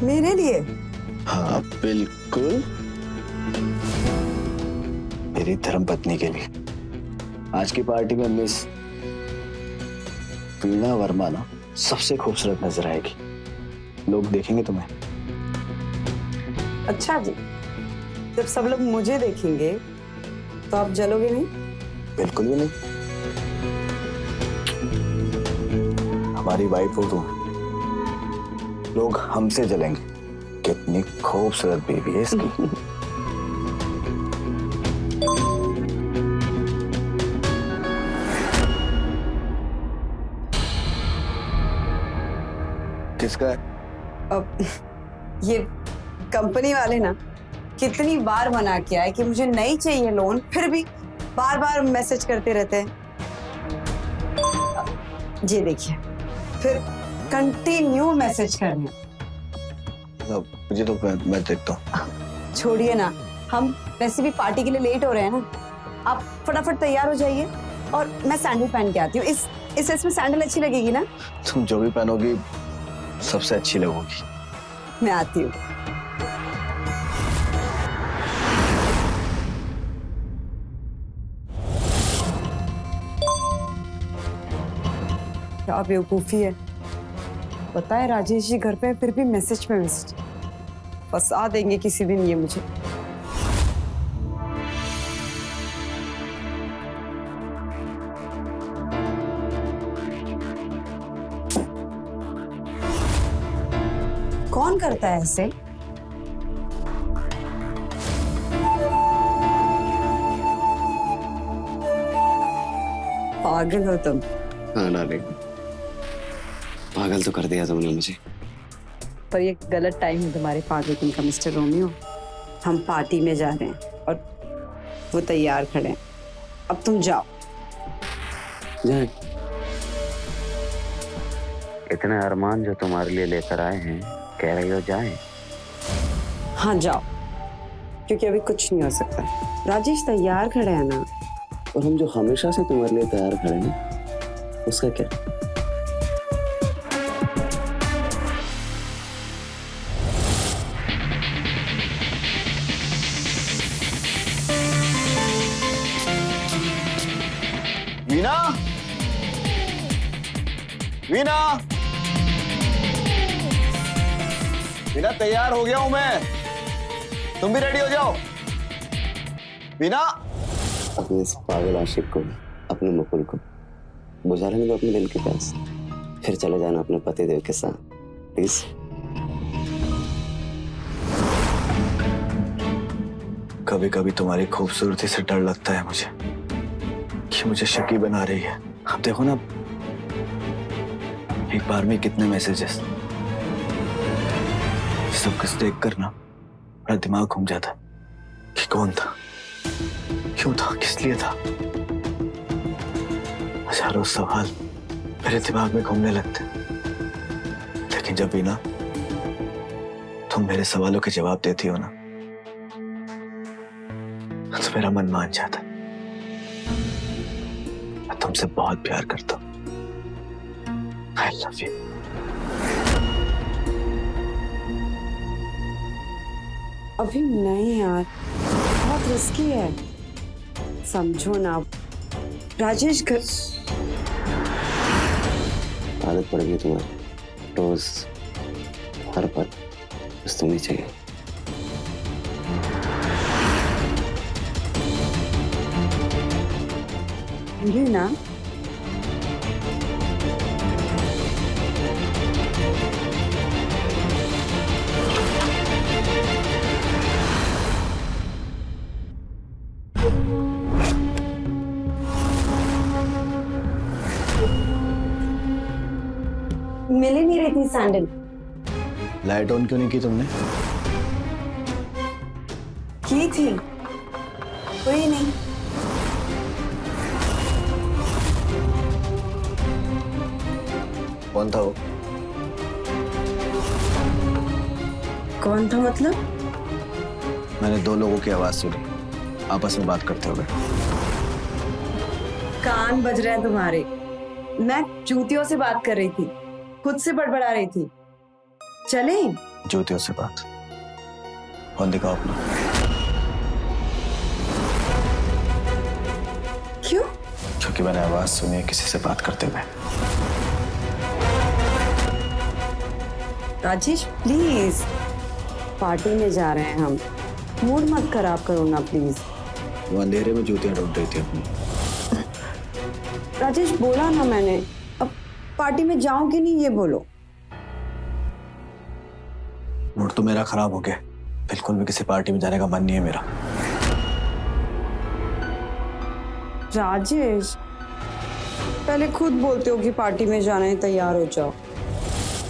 मेरे लिए? हाँ बिल्कुल, मेरी धर्मपत्नी के लिए। आज की पार्टी में मिस वीणा वर्मा ना सबसे खूबसूरत नजर आएगी। लोग देखेंगे तुम्हें। अच्छा जी, जब सब लोग मुझे देखेंगे तो आप जलोगे नहीं? बिल्कुल भी नहीं। हमारी वाइफ हो तुम, लोग हमसे जलेंगे। कितनी खूबसूरत बेबी है इसकी। किसका है? अब ये कंपनी वाले ना कितनी बार मना किया है कि मुझे नहीं चाहिए लोन, फिर भी बार बार मैसेज करते रहते हैं। ये देखिए, फिर कंटिन्यू मैसेज करने। मुझे तो मैं देखता हूँ। छोड़िए ना, हम वैसे भी पार्टी के लिए लेट हो रहे हैं ना। आप फटाफट तैयार हो जाइए और मैं सैंडल पहन के आती हूँ। इस इसमें सैंडल अच्छी लगेगी ना? तुम जो भी पहनोगी सबसे अच्छी लगोगी। मैं आती हूँ। क्या बेवकूफी है, पता है राजेश जी घर पे फिर भी मैसेज पे मैसेज। फंसा देंगे किसी दिन ये मुझे। कौन करता है ऐसे? पागल हो तुम। हाँ डार्लिंग, पागल तो कर दिया तुमने मुझे। पर ये गलत टाइम है तुम्हारे पागलपन का मिस्टर रोमियो। हम पार्टी में जा रहे हैं और वो तैयार खड़े हैं। अब तुम जाओ। जाए। इतने अरमान जो तुम्हारे लिए लेकर आए हैं, कह रही हो जाए? हाँ जाओ, क्योंकि अभी कुछ नहीं हो सकता। राजेश तैयार खड़े हैं ना। और हम जो हमेशा से तुम्हारे लिए तैयार खड़े हैं, उसका क्या? वीना, वीना, वीना तैयार हो गया हूं मैं, तुम भी रेडी हो जाओ। वीना, अपने इस पागल आशिक को, अपने मुकुल को बुझा लेने दो अपने दिल के प्यास, फिर चले जाना अपने पतिदेव के साथ, प्लीज। कभी कभी तुम्हारी खूबसूरती से डर लगता है मुझे कि मुझे शकी बना रही है। अब देखो ना, एक बार में कितने मैसेजेस, सब कुछ देख कर ना मेरा दिमाग घूम जाता कि कौन था, क्यों था, किस लिए था। हजारों सवाल मेरे दिमाग में घूमने लगते, लेकिन जब भी ना तुम मेरे सवालों के जवाब देती हो ना, तो मेरा मन मान जाता। मैं तुमसे बहुत प्यार करता हूँ। I love you. अभी नहीं यार, बहुत रिस्की है, समझो ना। राजेश घर आदत पड़ गई तुम्हारी, रोज हर पल बस तुम्हें चाहिए। ये ना मिल ही नहीं रही थी सैंडल। लाइट ऑन क्यों नहीं की तुमने? की थी, कोई नहीं। कौन था वो? कौन था मतलब? मैंने दो लोगों की आवाज सुनी, आपस में बात करते हुए। कान बज रहे हैं तुम्हारे। मैं चूतियों से बात कर रही थी, खुद से बड़बड़ा रही थी। चलें? ज्योतियों से बात। फोन दिखाओ अपना। क्यों? क्योंकि मैंने आवाज सुनी है किसी से बात करते हुए। राजेश प्लीज, पार्टी में जा रहे हैं हम, मूड मत खराब करो ना प्लीज। वो अंधेरे में ज्योतियां ढूंढ रही थी अपनी। राजेश बोला ना मैंने, अब पार्टी में जाऊं कि नहीं ये बोलो। मूड तो मेरा खराब हो गया, बिल्कुल भी किसी पार्टी में जाने का मन नहीं है मेरा। राजेश, पहले खुद बोलते हो कि पार्टी में जाना है, तैयार हो जाओ,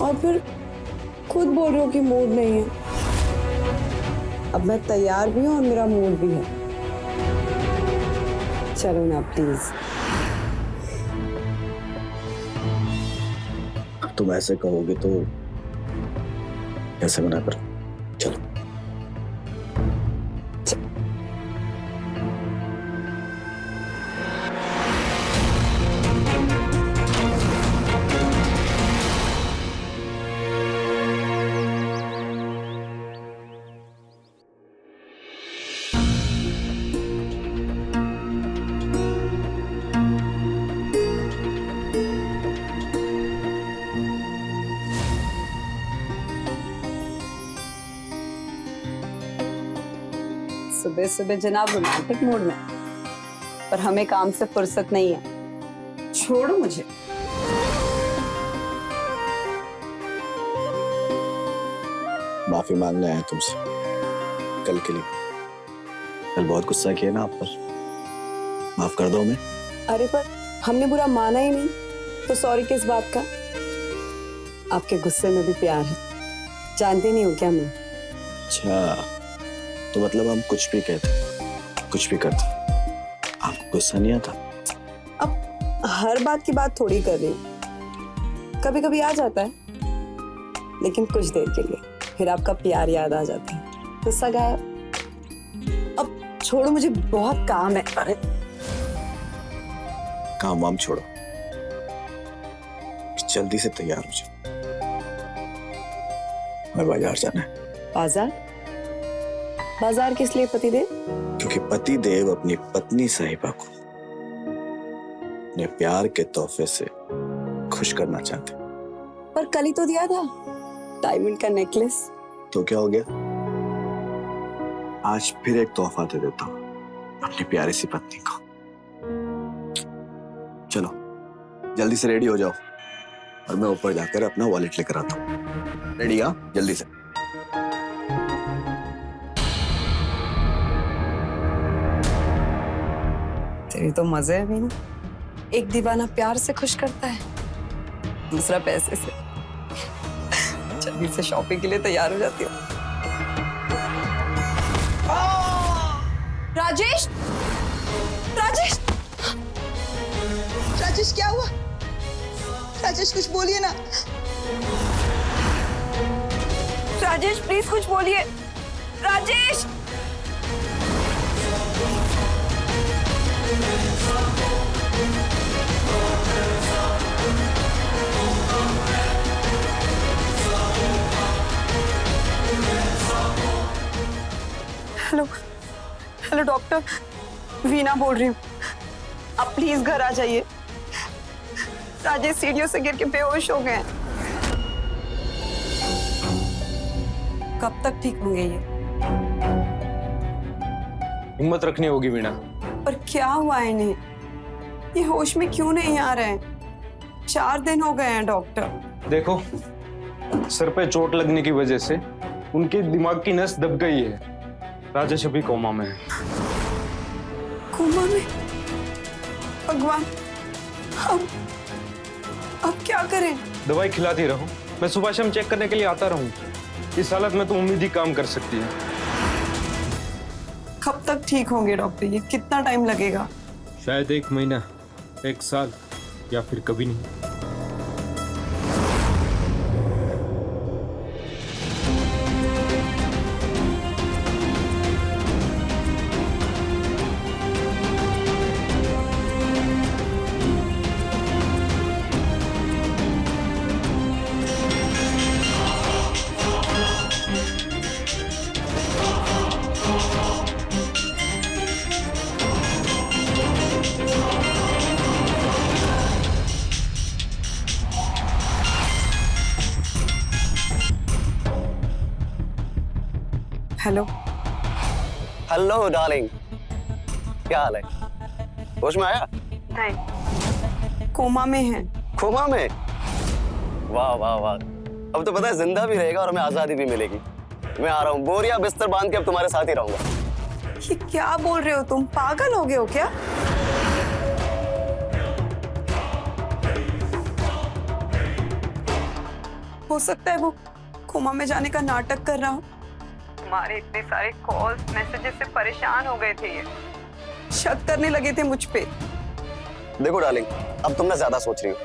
और फिर खुद बोल रहे हो कि मूड नहीं है। अब मैं तैयार भी हूं और मेरा मूड भी है। चलो ना प्लीज। तुम ऐसे कहोगे तो कैसे मना कर। चलो। सुबह सुबह जनाब रोमांटिक मूड में, पर हमें काम से फुर्सत नहीं है। छोड़ो मुझे। माफी मांगने आया तुमसे कल के लिए। कल बहुत गुस्सा किया ना आप पर, माफ कर दो हमें। अरे पर हमने बुरा माना ही नहीं, तो सॉरी किस बात का? आपके गुस्से में भी प्यार है, जानते नहीं हो क्या मैं? अच्छा, तो मतलब हम कुछ भी कहते, कुछ भी करते, आपको गुस्सा नहीं आता? अब हर बात की बात थोड़ी कर रही हूँ, कभी कभी आ जाता है, लेकिन कुछ देर के लिए, फिर आपका प्यार याद आ जाता है, गुस्सा गायब। अब छोड़ो, मुझे बहुत काम है। अरे काम वाम छोड़ो, जल्दी से तैयार हो जाओ, हमें बाजार जाना है। बाजार? बाजार किस लिए पतिदेव? क्योंकि पतिदेव अपनी पत्नी साहिबा को अपने प्यार के तोहफे से खुश करना चाहते। पर कल ही तो दिया था डायमंड का नेकलेस। तो क्या हो गया, आज फिर एक तोहफा दे देता हूँ अपनी प्यारी सी पत्नी को। चलो जल्दी से रेडी हो जाओ, और मैं ऊपर जाकर अपना वॉलेट लेकर आता हूँ। रेडी? हाँ, जल्दी से। तेरी तो मजे है भी ना, एक दीवाना प्यार से खुश करता है, दूसरा पैसे से। जल्दी से शॉपिंग के लिए तैयार हो जाती हूँ। राजेश, राजेश, राजेश क्या हुआ? राजेश कुछ बोलिए ना। राजेश प्लीज कुछ बोलिए। Rajesh! Hello, hello doctor, Veena बोल रही हूँ। आप प्लीज घर आ जाइए। राजेश सीढ़ियों से गिर के बेहोश हो गए हैं। कब तक ठीक होंगे ये? हिम्मत रखनी होगी वीणा। पर क्या हुआ इन्हें? ये होश में क्यों नहीं आ रहे हैं? 4 दिन हो गए हैं डॉक्टर। देखो, सर पे चोट लगने की वजह से उनके दिमाग की नस दब गई है। राजेश अभी कोमा में है। कोमा में? भगवान, अब क्या करें? दवाई खिलाती रहो, मैं सुबह शाम चेक करने के लिए आता रहूं। इस हालत में तो उम्मीद ही काम कर सकती है। कब तक ठीक होंगे डॉक्टर? ये कितना टाइम लगेगा? शायद 1 महीना, 1 साल, या फिर कभी नहीं। हेलो। हेलो डार्लिंग, क्या हाल है? होश में आया? नहीं, कोमा में है। कोमा में? वाह वाह वाह, अब तो पता है जिंदा भी रहेगा और हमें आजादी भी मिलेगी। मैं आ रहा हूँ, बोरिया बिस्तर बांध के अब तुम्हारे साथ ही रहूंगा। ये क्या बोल रहे हो तुम? पागल हो गए हो क्या? हो सकता है वो कोमा में जाने का नाटक कर रहा हो। हमारे इतने सारे कॉल्स मैसेजेस से परेशान हो गए थे, ये शक करने लगे थे मुझ पे। देखो डार्लिंग, अब तुम ना ज्यादा सोच रही हो।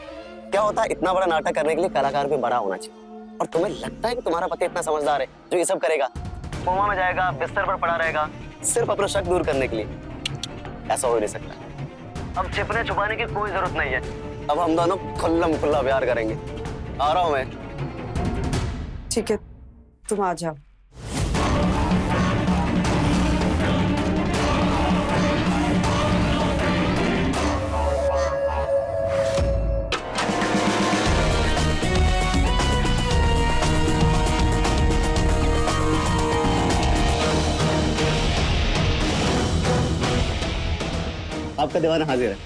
क्या होता है, इतना बड़ा नाटक करने के लिए कलाकार भी बड़ा होना चाहिए। और तुम्हें लगता है कि तुम्हारा पति इतना समझदार है जो ये सब करेगा? कोमा में जाएगा, बिस्तर पर पड़ा रहेगा, सिर्फ अपना शक दूर करने के लिए? ऐसा हो ही नहीं सकता। अब छिपने छुपाने की कोई जरूरत नहीं है। अब हम दोनों खुल्लम खुल्ला प्यार करेंगे। आ रहा हूं मैं। ठीक है, तुम आ जाओ। आपका दीवाना हाजिर है।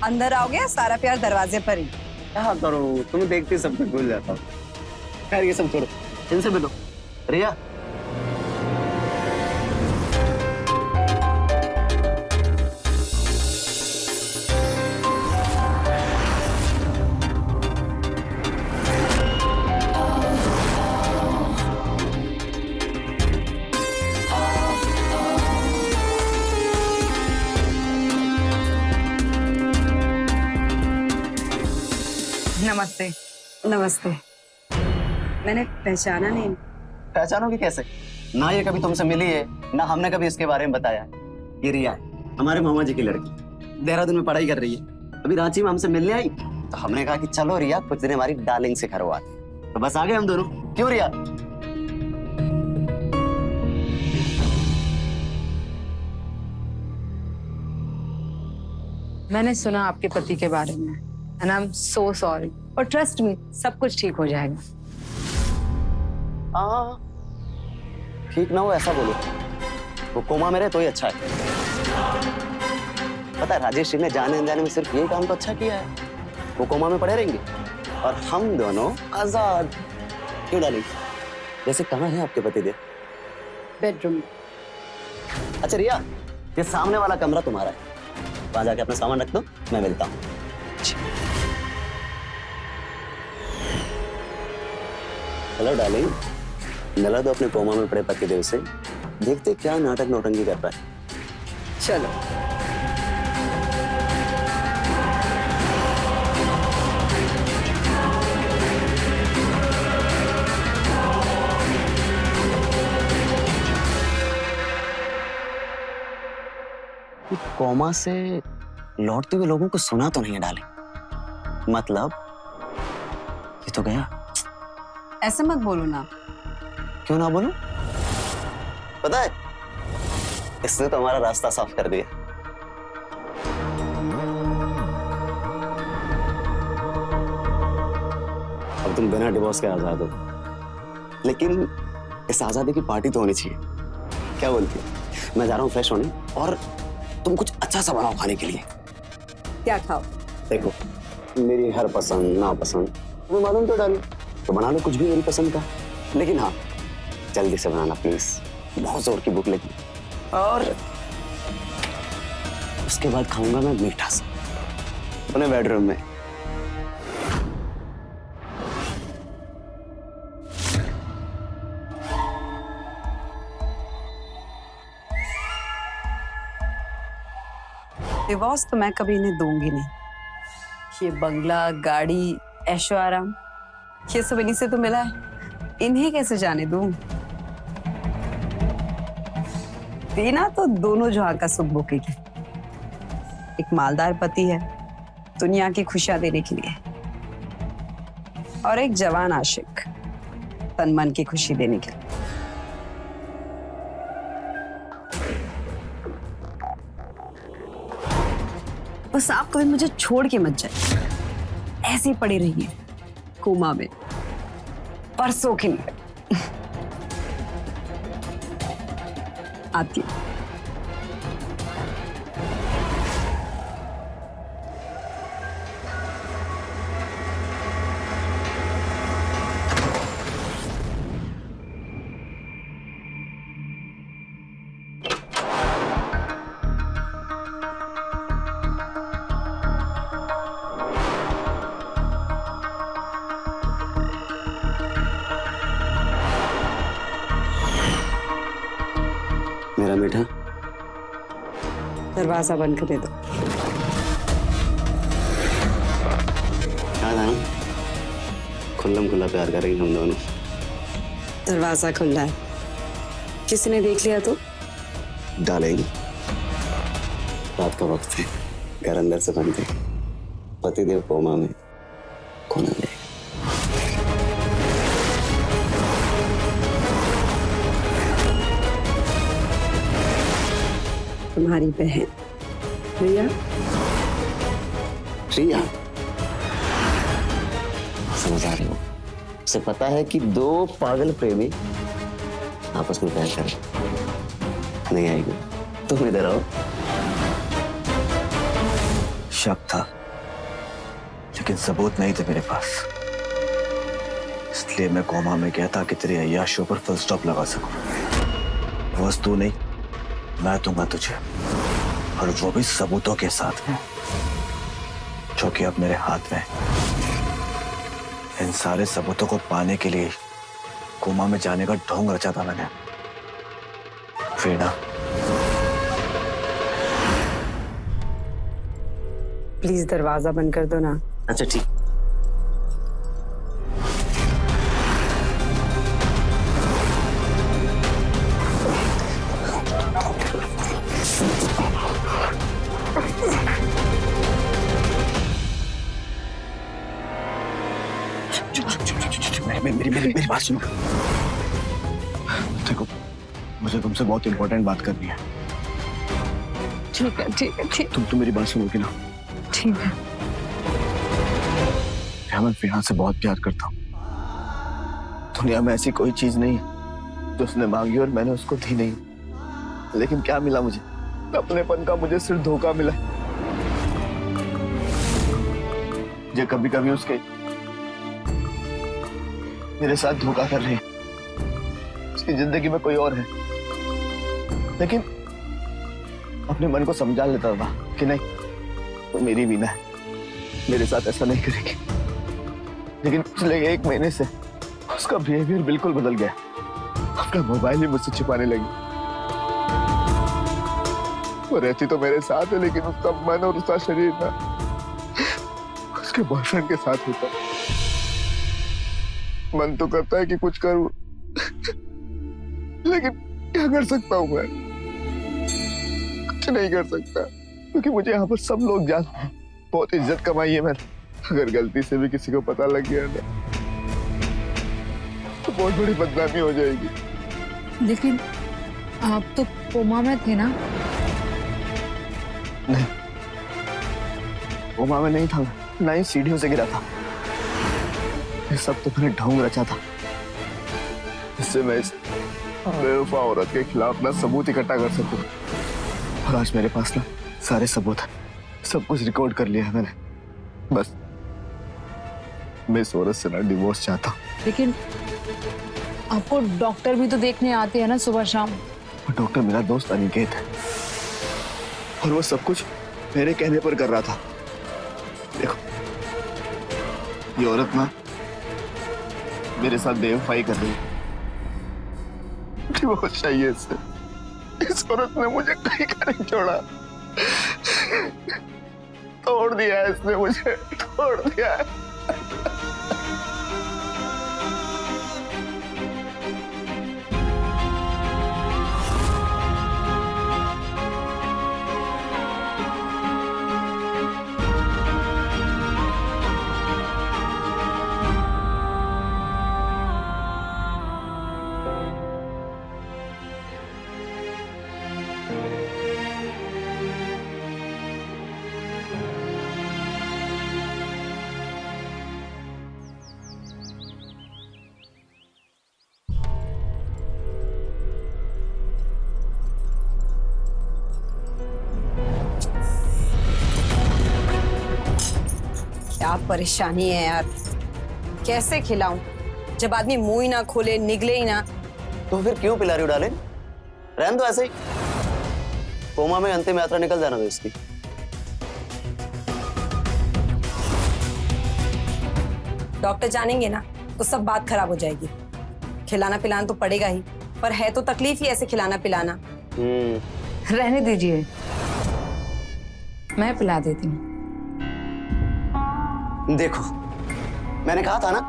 अंदर आओगे? सारा प्यार दरवाजे पर ही। क्या करूं, तुम्हें देखते ही सब कुछ भूल जाता हूँ। खैर ये सब छोड़ो, इनसे मिलो। रिया, नमस्ते। नमस्ते। मैंने पहचाना नहीं। पहचानोगे कैसे? ना ये कभी तुमसे मिली है, ना हमने कभी इसके बारे में बताया। ये रिया है, हमारे मामा जी की लड़की। देहरादून में पढ़ाई कर रही है। अभी रांची में हमसे मिलने आई, तो हमने कहा कि चलो रिया कुछ दिन हमारी डार्लिंग से घर हो आते। तो बस आ गए हम दोनों। क्यों रिया? मैंने सुना आपके पति के बारे में, and I am so sorry, और ट्रस्ट मी, सब कुछ ठीक हो जाएगा। हाँ, ठीक ना हो ऐसा बोलो। वो कोमा में रहे तो ही अच्छा है। पता है राजेश जी ने जाने अनजाने में सिर्फ यही काम तो अच्छा किया है। वो कोमा में पड़े रहेंगे और हम दोनों आजाद। क्यों डार्लिंग? जैसे कहाँ है आपके पतिदेव? बेडरूम। अच्छा रिया, ये सामने वाला कमरा तुम्हारा है, वहां जाके अपना सामान रख दो, मैं मिलता हूँ। हेलो डार्लिंग, मिला दो अपने कोमा में पड़े पतिदेव से, देखते क्या नाटक नौटंकी कर रहा है। चलो। कोमा से लौटते हुए लोगों को सुना तो नहीं है डाले? मतलब ये तो गया। ऐसे मत बोलो ना। क्यों ना बोलूं? पता है, इसने तो हमारा रास्ता साफ कर दिया। अब तुम बिना डिवोर्स के आजाद हो, लेकिन इस आजादी की पार्टी तो होनी चाहिए। क्या बोलती है? मैं जा रहा हूँ फ्रेश होने, और तुम कुछ अच्छा सा बनाओ खाने के लिए। क्या खाओ? देखो, मेरी हर पसंद नापसंद तुम्हें मालूम तो डाली, तो बना लो कुछ भी मेरी पसंद का। लेकिन हाँ, जल्दी से बनाना प्लीज, बहुत जोर की भूख लगी। और उसके बाद खाऊंगा मैं मीठा सा अपने बेडरूम में। डिवोर्स तो मैं कभी इन्हें दूंगी नहीं। ये बंगला, गाड़ी, ऐशो आराम, ये सब इन्हीं से तो मिला है, इन्हें कैसे जाने दूं? देना तो दोनों जहां का सुख भोगेगी। एक मालदार पति है दुनिया की खुशियां देने के लिए, और एक जवान आशिक तन मन की खुशी देने के लिए। बस आप कभी मुझे छोड़ के मत जाए, ऐसे ही पड़ी रहिए कोमा में परसों के लिए। आती हूँ। मेरा मीठा, दरवाजा बंद कर दे दो। याद है ना, खुल्लम खुल्ला प्यार करेंगे हम दोनों। दरवाजा खुला है, किसी ने देख लिया तो? डालेंगे। रात का वक्त है, घर अंदर से बंद है, पतिदेव कोमा में, कौन आ जाएगा? तुम्हारी बहन रिया। रिया, समझ आ रही हो? उसे पता है कि दो पागल प्रेमी आपस में प्यार कर नहीं आएगी। तुम इधर आओ। शक था, लेकिन सबूत नहीं थे मेरे पास, इसलिए मैं कोमा में गया था कि तेरी अय्याशियों पर फुल स्टॉप लगा सकूं। वस्तु नहीं, मैं दूंगा तुझे, और वो भी सबूतों के साथ में, जो कि अब मेरे हाथ में। इन सारे सबूतों को पाने के लिए कोमा में जाने का ढोंग रचा था मैंने। फिर ना, प्लीज दरवाजा बंद कर दो ना। अच्छा ठीक। मेरी बात सुनो। देखो, मुझे तुमसे बहुत इंपॉर्टेंट बात करनी है। ठीक है ठीक है ठीक तुम मेरी बात सुनोगी ना? ठीक है। मैं फिना से बहुत प्यार करता हूँ। दुनिया में ऐसी कोई चीज नहीं है जो उसने मांगी और मैंने उसको दी नहीं, लेकिन क्या मिला मुझे? अपनेपन का मुझे सिर्फ धोखा मिला। जो कभी कभी उसके मेरे साथ धोखा कर रही है, उसकी जिंदगी में कोई और है, लेकिन अपने मन को समझा लेता था कि नहीं, वो मेरी बीना है, मेरे साथ ऐसा नहीं करेगी। लेकिन पिछले 1 महीने से उसका बिहेवियर बिल्कुल बदल गया। अपना मोबाइल ही मुझसे छिपाने लगी। वो रहती तो मेरे साथ है, लेकिन उसका मन और उसका शरीर ना उसके बॉयफ्रेंड के साथ होता। मन तो करता है कि कुछ करूं, लेकिन क्या कर सकता हूं मैं? कुछ नहीं कर सकता, क्योंकि मुझे यहाँ पर सब लोग जानते हैं। बहुत इज्जत कमाई है मैंने। अगर गलती से भी किसी को पता लग गया ना, तो बहुत बड़ी बदनामी हो जाएगी। लेकिन आप तो कोमा में थे ना? नहीं, कोमा में नहीं था, ना ही सीढ़ियों से गिरा था। ये सब तो मैंने ढोंग रचा था, इससे मैं इस बेवफा औरत के खिलाफ ना सबूत इकट्ठा कर सकूं। और आज मेरे पास ना सारे सबूत हैं, सब कुछ रिकॉर्ड कर लिया है मैंने। बस मैं इस औरत से ना डिवोर्स चाहता हूं। लेकिन आपको डॉक्टर भी तो देखने आते हैं ना सुबह शाम। वो डॉक्टर मेरा दोस्त अनिकेत है, और वो सब कुछ मेरे कहने पर कर रहा था। देखो, ये औरत ना मेरे साथ बेवफाई कर रही है। डिवोर्स चाहिए इससे। इस औरत ने मुझे कहीं का नहीं छोड़ा। तोड़ दिया है इसने मुझे, तोड़ दिया है। क्या परेशानी है यार, कैसे खिलाऊं जब आदमी मुंह ही ना खोले, निगले ही ना। तो फिर क्यों पिला रही हो डार्लिंग? रहने दो ऐसे ही, कोमा में अंतिम यात्रा निकल जाना दो इसकी। डॉक्टर जानेंगे ना तो सब बात खराब हो जाएगी। खिलाना पिलाना तो पड़ेगा ही, पर है तो तकलीफ ही ऐसे खिलाना पिलाना। रहने दीजिए, मैं पिला देती हूँ। देखो, मैंने कहा था ना,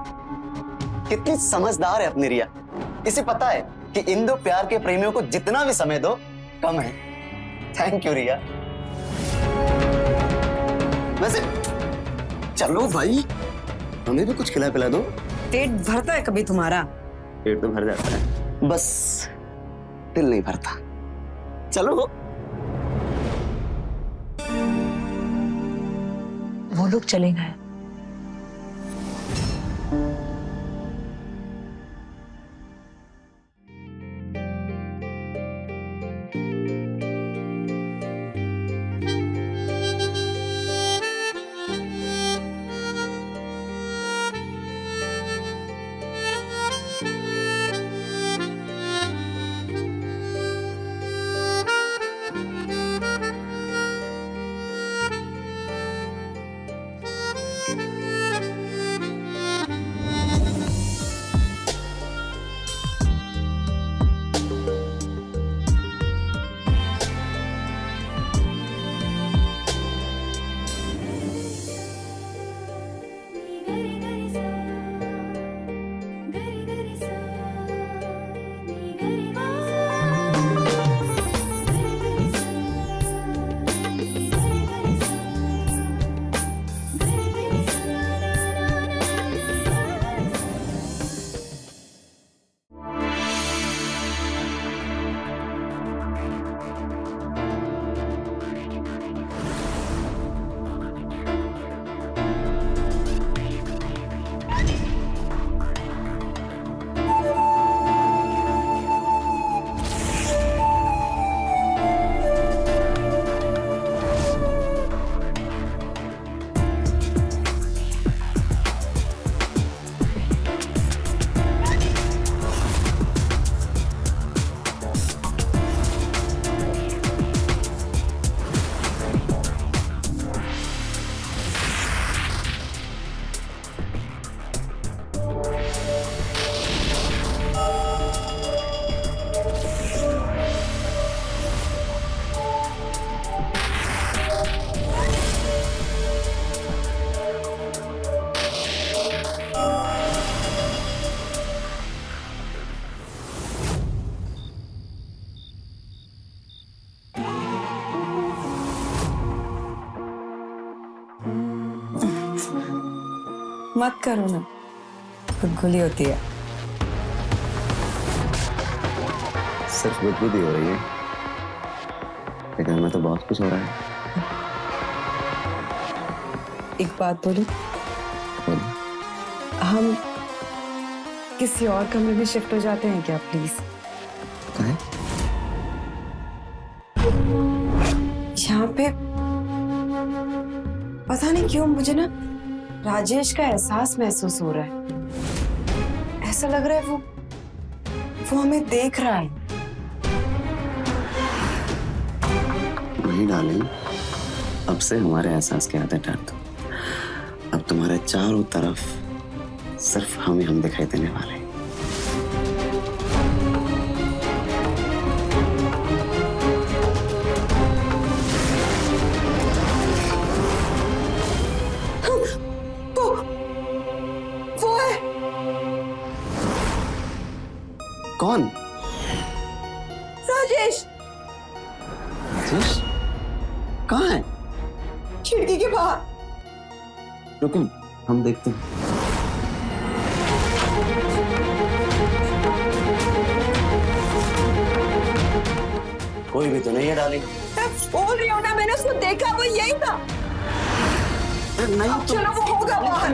कितनी समझदार है अपनी रिया। इसे पता है कि इन दो प्यार के प्रेमियों को जितना भी समय दो कम है। थैंक यू रिया। वैसे चलो भाई, हमें भी कुछ खिला पिला दो। पेट भरता है कभी तुम्हारा? पेट तो भर जाता है, बस दिल नहीं भरता। चलो। वो लोग चले गए। मत करो ना, खुदगुली होती है। सिर्फ गुदगुदी हो रही है, लेकिन मैं तो बहुत कुछ हो रहा है। एक बात बोलूं? बोलो। हम किसी और कमरे में शिफ्ट हो जाते हैं क्या प्लीज? काहे? यहाँ पे पता नहीं क्यों मुझे ना राजेश का एहसास महसूस हो रहा है। ऐसा लग रहा है वो हमें देख रहा है। नहीं डालें, अब से हमारे एहसास की आदत डाल दो। अब तुम्हारे चारों तरफ सिर्फ हम दिखाई देने वाले हैं। वो है। कौन? राजेश। राजेश? कहाँ है? खिड़की के बाहर। रुको, हम देखते हैं। कोई भी तो नहीं है डार्लिंग। मैं बोल रही हूँ ना, मैंने उसको देखा, वो यही था। नहीं अब तो चलो, वो होगा बाहर।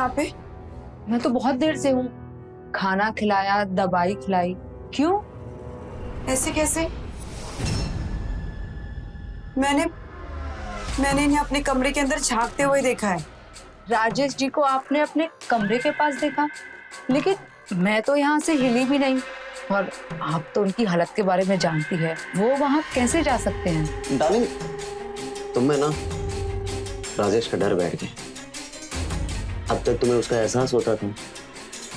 यहाँ पे? मैं तो बहुत देर से हूँ। खाना खिलाया, दवाई खिलाई। क्यों? ऐसे कैसे? मैंने इन्हें अपने कमरे के अंदर झांकते हुए देखा है। राजेश जी को आपने अपने कमरे के पास देखा, लेकिन मैं तो यहाँ से हिली भी नहीं। और आप तो उनकी हालत के बारे में जानती है, वो वहाँ कैसे जा सकते हैं? डार्लिंग, तुम में ना राजेश का डर बैठ गया। अब तक तुम्हें उसका एहसास होता था,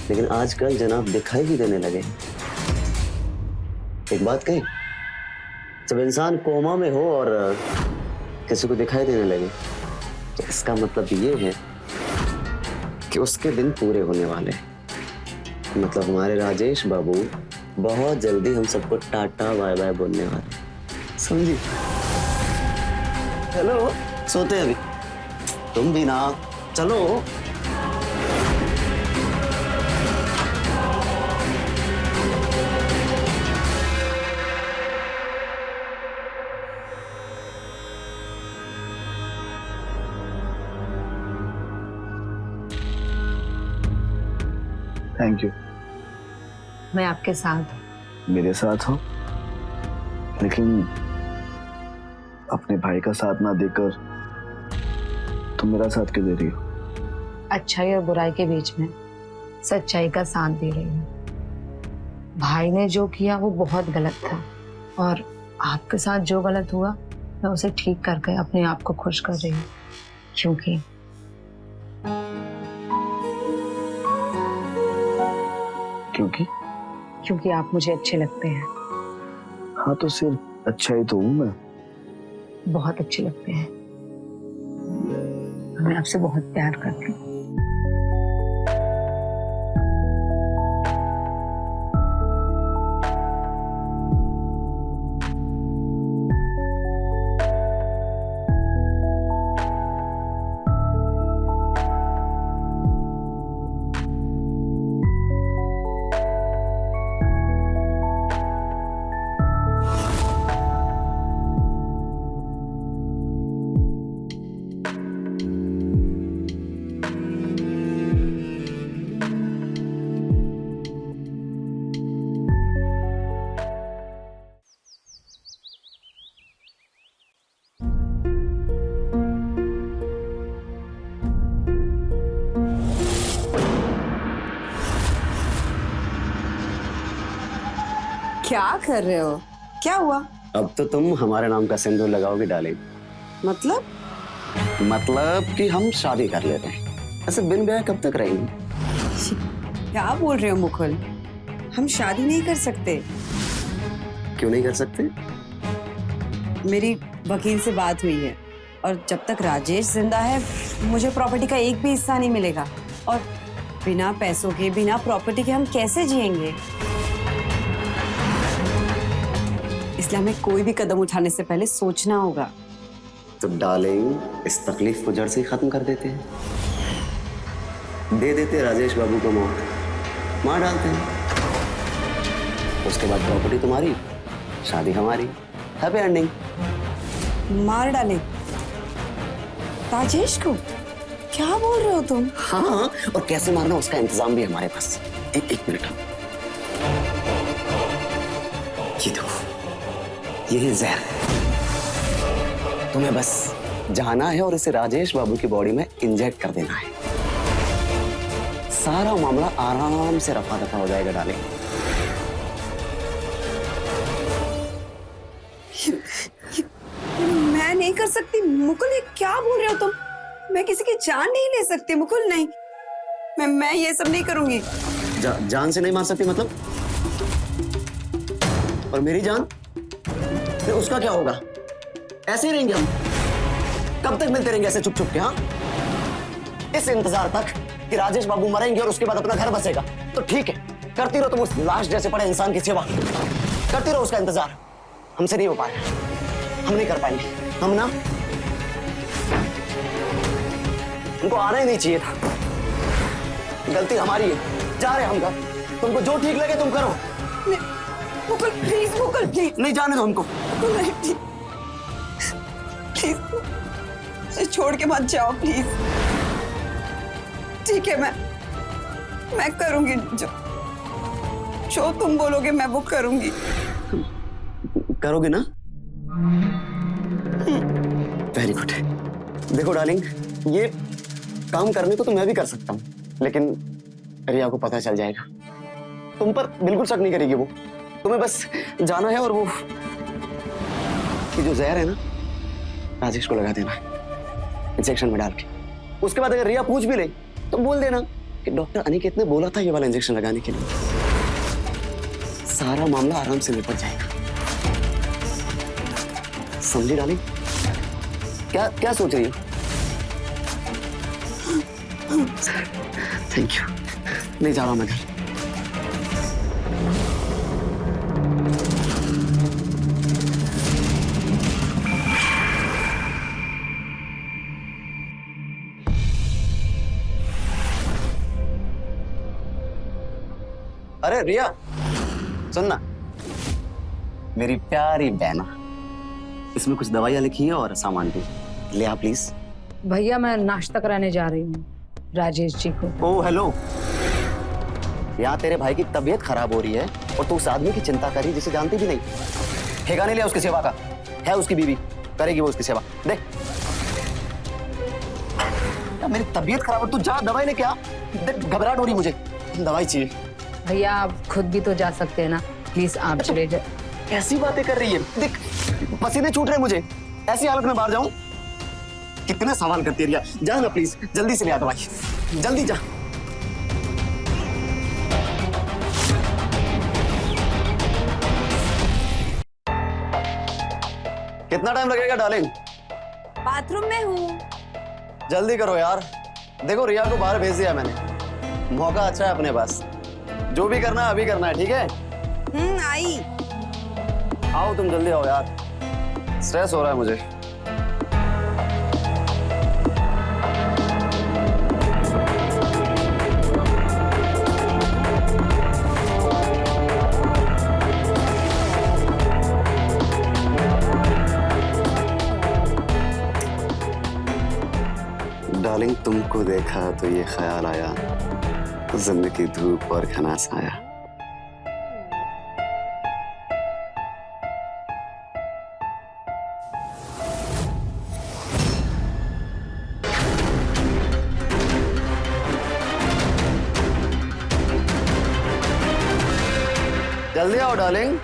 लेकिन आजकल जनाब दिखाई भी देने लगे। एक बात कही, जब इंसान कोमा में हो और किसी को दिखाई देने लगे, तो इसका मतलब ये है कि उसके दिन पूरे होने वाले हैं। मतलब हमारे राजेश बाबू बहुत जल्दी हम सबको टाटा बाय बाय बोलने वाले, समझी? चलो सोते हैं अभी, तुम भी ना, चलो। Thank you. मैं आपके साथ हूँ। मेरे साथ हो, लेकिन अपने भाई का साथ ना देकर तुम मेरा साथ क्यों दे रही हो? अच्छाई और बुराई के बीच में सच्चाई का साथ दे रही हूँ। भाई ने जो किया वो बहुत गलत था, और आपके साथ जो गलत हुआ मैं उसे ठीक करके अपने आप को खुश कर रही हूँ। क्योंकि आप मुझे अच्छे लगते हैं। हाँ, तो सिर्फ अच्छा ही तो हूँ मैं। बहुत अच्छे लगते हैं। मैं आपसे बहुत प्यार करती हूँ। क्या कर रहे हो? क्या हुआ? अब तो तुम हमारे नाम का सिंदूर लगाओगे डार्लिंग। मतलब? मतलब कि हम शादी कर लेते हैं। ऐसे बिन ब्याह कब तक रहेंगे? क्या बोल रहे हो मुकुल? हम शादी नहीं कर सकते। क्यों नहीं कर सकते? मेरी वकील से बात हुई है, और जब तक राजेश जिंदा है मुझे प्रॉपर्टी का एक भी हिस्सा नहीं मिलेगा। और बिना पैसों के, बिना प्रॉपर्टी के हम कैसे जिएंगे? इसलिए हमें कोई भी कदम उठाने से पहले सोचना होगा। तो डार्लिंग, इस तकलीफ को जड़ से ही खत्म कर देते हैं। दे देते राजेश बाबू को मौत, मार डालते हैं। उसके बाद प्रॉपर्टी तुम्हारी, शादी हमारी, हैप्पी एंडिंग। मार डाले राजेश को? क्या बोल रहे हो तुम? हाँ, और कैसे मारना उसका इंतजाम भी हमारे पास। एक मिनट, ये दो, ये है जहर। तुम्हें बस जाना है और इसे राजेश बाबू की बॉडी में इंजेक्ट कर देना है। सारा मामला आराम से रफा दफा हो जाएगा डार्लिंग। मैं नहीं कर सकती मुकुल, ये क्या बोल रहे हो तुम? मैं किसी की जान नहीं ले सकती मुकुल, नहीं। मैं ये सब नहीं करूंगी। जान से नहीं मार सकती मतलब? और मेरी जान, फिर उसका क्या होगा? ऐसे ही रहेंगे हम? कब तक मिलते रहेंगे ऐसे छुप छुप के? हाँ, इस इंतजार तक कि राजेश बाबू मरेंगे और उसके बाद अपना घर बसेगा, तो ठीक है, करती रहो तुम उस लाश जैसे पड़े इंसान की सेवा, करती रहो उसका इंतजार। हमसे नहीं हो पाएगा, हम नहीं कर पाएंगे। हम ना, उनको आना ही नहीं चाहिए था। गलती हमारी है, जा रहे हम घर। तुमको जो ठीक लगे तुम करो। Mukul please, Mukul please. नहीं जाने दो हमको। प्लीज छोड़ के मत जाओ प्लीज। ठीक है, मैं करूंगी जो तुम बोलोगे मैं वो करूंगी। करोगे ना? Very good. देखो डार्लिंग, ये काम करने को तो मैं भी कर सकता हूँ, लेकिन रिया को पता चल जाएगा। तुम पर बिल्कुल शक नहीं करेगी वो। तुम्हें बस जाना है और वो ये जो जहर है ना, राजेश को लगा देना इंजेक्शन में डाल के। उसके बाद अगर रिया पूछ भी ले तो बोल देना कि डॉक्टर अनिकेत ने बोला था ये वाला इंजेक्शन लगाने के लिए। सारा मामला आराम से निपट जाएगा। समझी डार्लिंग? क्या सोच रही हो? Thank you. नहीं जा रहा मैं घर। अरे रिया, सुनना मेरी प्यारी बहना, इसमें कुछ दवाइयां लिखी है और सामान भी ले आ प्लीज। भैया मैं नाश्ता कराने जा रही हूँ राजेश जी को। ओह हेलो, यहाँ तेरे भाई की तबीयत खराब हो रही है और तू उस आदमी की चिंता कर रही जिसे जानती भी नहीं। ठेका नहीं लिया उसकी सेवा का, है उसकी बीवी, करेगी वो उसकी सेवा। देख मेरी तबीयत खराब है, तू जा दवाई लेके आ। देख घबराहट हो रही मुझे, दवाई चाहिए। भैया आप खुद भी तो जा सकते हैं ना, प्लीज आप चले जाए। कैसी बातें कर रही है? देख पसीने छूट रहे मुझे, ऐसी हालत में बाहर जाऊं? कितने सवाल करती है रिया। जा ना प्लीज, जल्दी से ले आ दवाई, जल्दी जा। कितना टाइम लगेगा डार्लिंग? बाथरूम में हूँ। जल्दी करो यार। देखो रिया को बाहर भेज दिया मैंने, मौका अच्छा है अपने पास। जो भी करना है अभी करना है, ठीक है? आई। आओ तुम जल्दी आओ यार, स्ट्रेस हो रहा है मुझे। डार्लिंग तुमको देखा तो ये ख्याल आया, जिंदगी धूप और घना साया। जल्दी आओ डार्लिंग।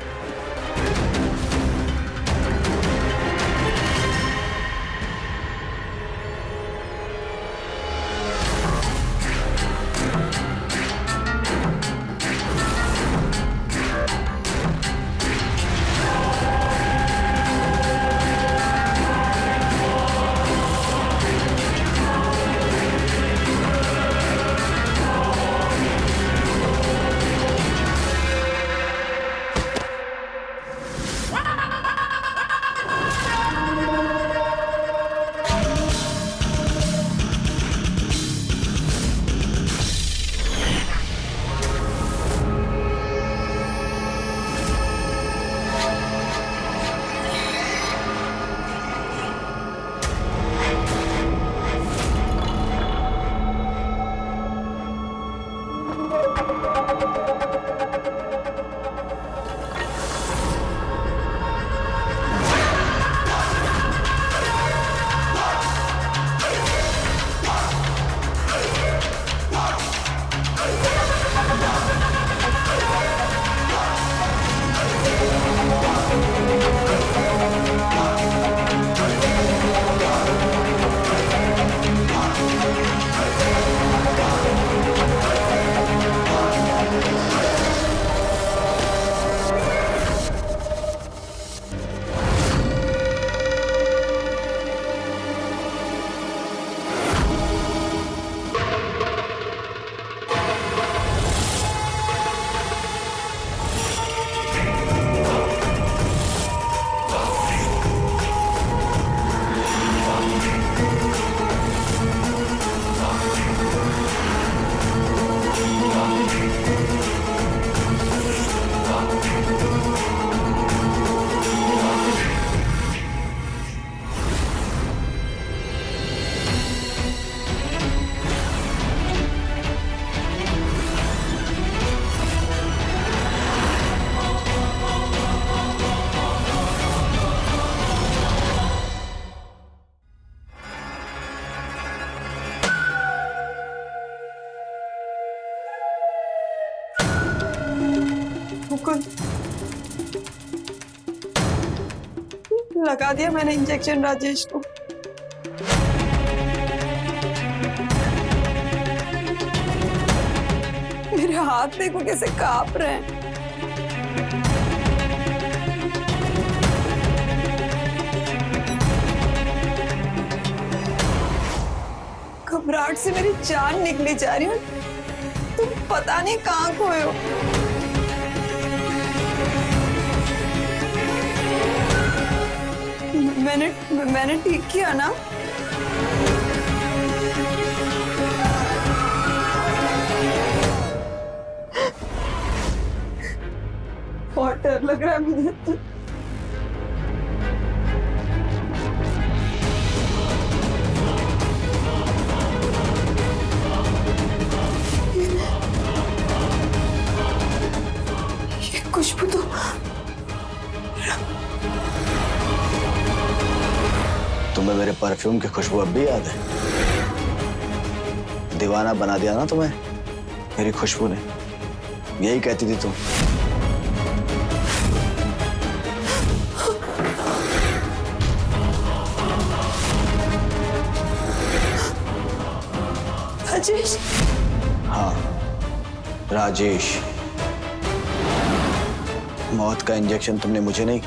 मुकुल, लगा दिया मैंने इंजेक्शन राजेश को। मेरे हाथ देखो कैसे कांप रहे हैं। घबराहट से मेरी जान निकली जा रही है। तुम पता नहीं कहाँ खोए हो। मैंने ठीक किया ना? बहुत डर लग रहा है मुझे तो। ये खुशबू तो तुम्हें मेरे परफ्यूम की खुशबू अब भी याद है? दीवाना बना दिया ना तुम्हें मेरी खुशबू ने। यही कहती थी तुम। राजेश। हाँ, राजेश। मौत का इंजेक्शन तुमने मुझे नहीं,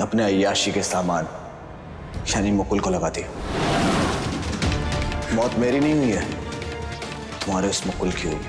अपने अय्याशी के सामान यानी मुकुल को लगा दिया। मौत मेरी नहीं हुई है, तुम्हारे उस मुकुल की हुई है।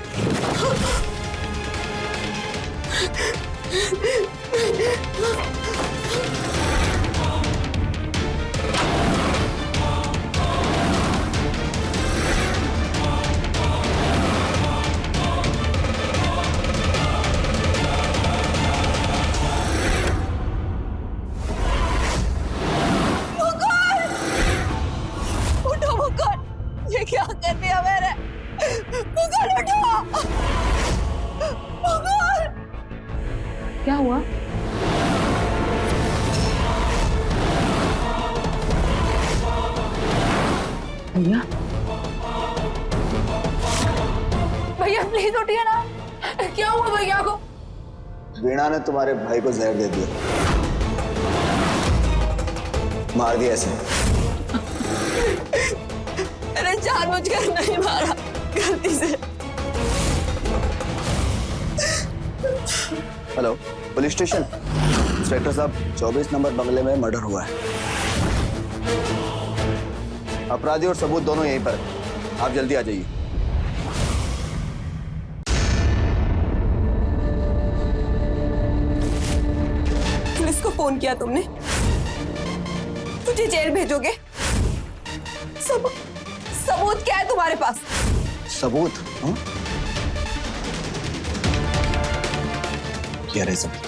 ये क्या कर दिया मैंने? मुकुल उठो! मुकुल! क्या हुआ? भैया, भैया प्लीज उठिए ना। क्या हुआ भैया को? वीणा ने तुम्हारे भाई को जहर दे दिया, मार दिया ऐसे। मैंने जानबूझकर नहीं मारा, गलती से। Hello, police station. इंस्पेक्टर साहब, 24 नंबर बंगले में मर्डर हुआ है। अपराधी और सबूत दोनों यहीं पर, आप जल्दी आ जाइए। पुलिस को फोन किया तुमने? तुझे जेल भेजोगे? सबूत क्या है तुम्हारे पास? सबूत? हाँ? क्या रहे सबूत?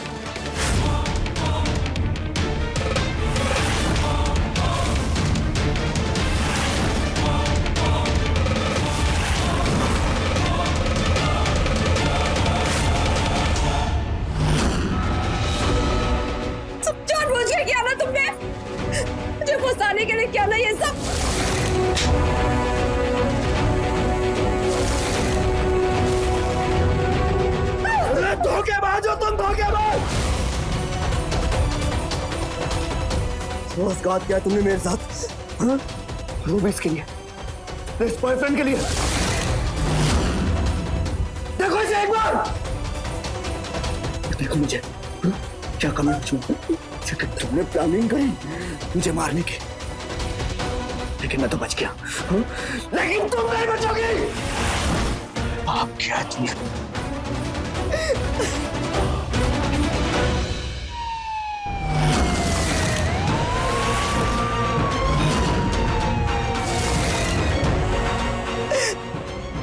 सब जानबूझ के किया ना तुमने? मुझे फंसाने के लिए किया ना ये सब? धोखेबाज हो तुम, धोखेबाज! घात किया तुमने मेरे साथ, हाँ? वो भी इसके लिए, इस बॉयफ्रेंड के लिए। देखो इसे एक बार, देखो मुझे, हाँ? क्या कमी मुझमें? तुमने प्लानिंग करी मुझे मारने की, लेकिन मैं तो बच गया, हाँ? लेकिन तुम नहीं बचोगी। पाप किया है तुमने।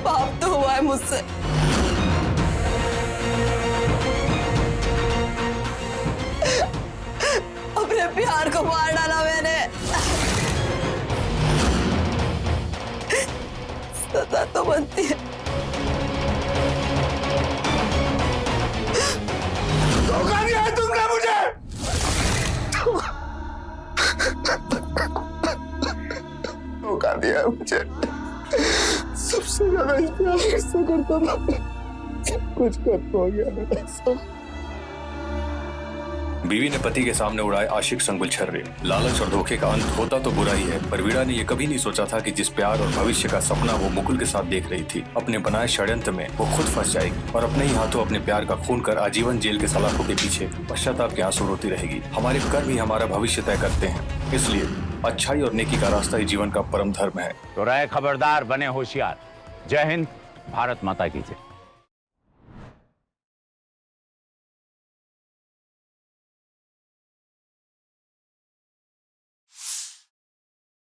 पाप तो हुआ है मुझसे। अपने प्यार को मार डाला मैंने। सजा तो बनती है। धोखा दिया है तुमने मुझे। धोखा दिया है मुझे। सबसे ज्यादा प्यार किससे करता था? कुछ कर हो गया मेरे साथ। बीवी ने पति के सामने उड़ाए आशिक संगुल छर्रे। लालच और धोखे का अंत होता तो बुरा ही है, पर वीणा ने यह कभी नहीं सोचा था कि जिस प्यार और भविष्य का सपना वो मुकुल के साथ देख रही थी, अपने बनाए षड्यंत्र में वो खुद फंस जाएगी और अपने ही हाथों अपने प्यार का खून कर आजीवन जेल के सलाखों के पीछे पश्चाताप के आंसू रोती रहेगी। हमारे कर्म ही हमारा भविष्य तय करते हैं, इसलिए अच्छाई और नेकी का रास्ता ही जीवन का परम धर्म है। तो रहे खबरदार, बने होशियार। जय हिंद, भारत माता की जय।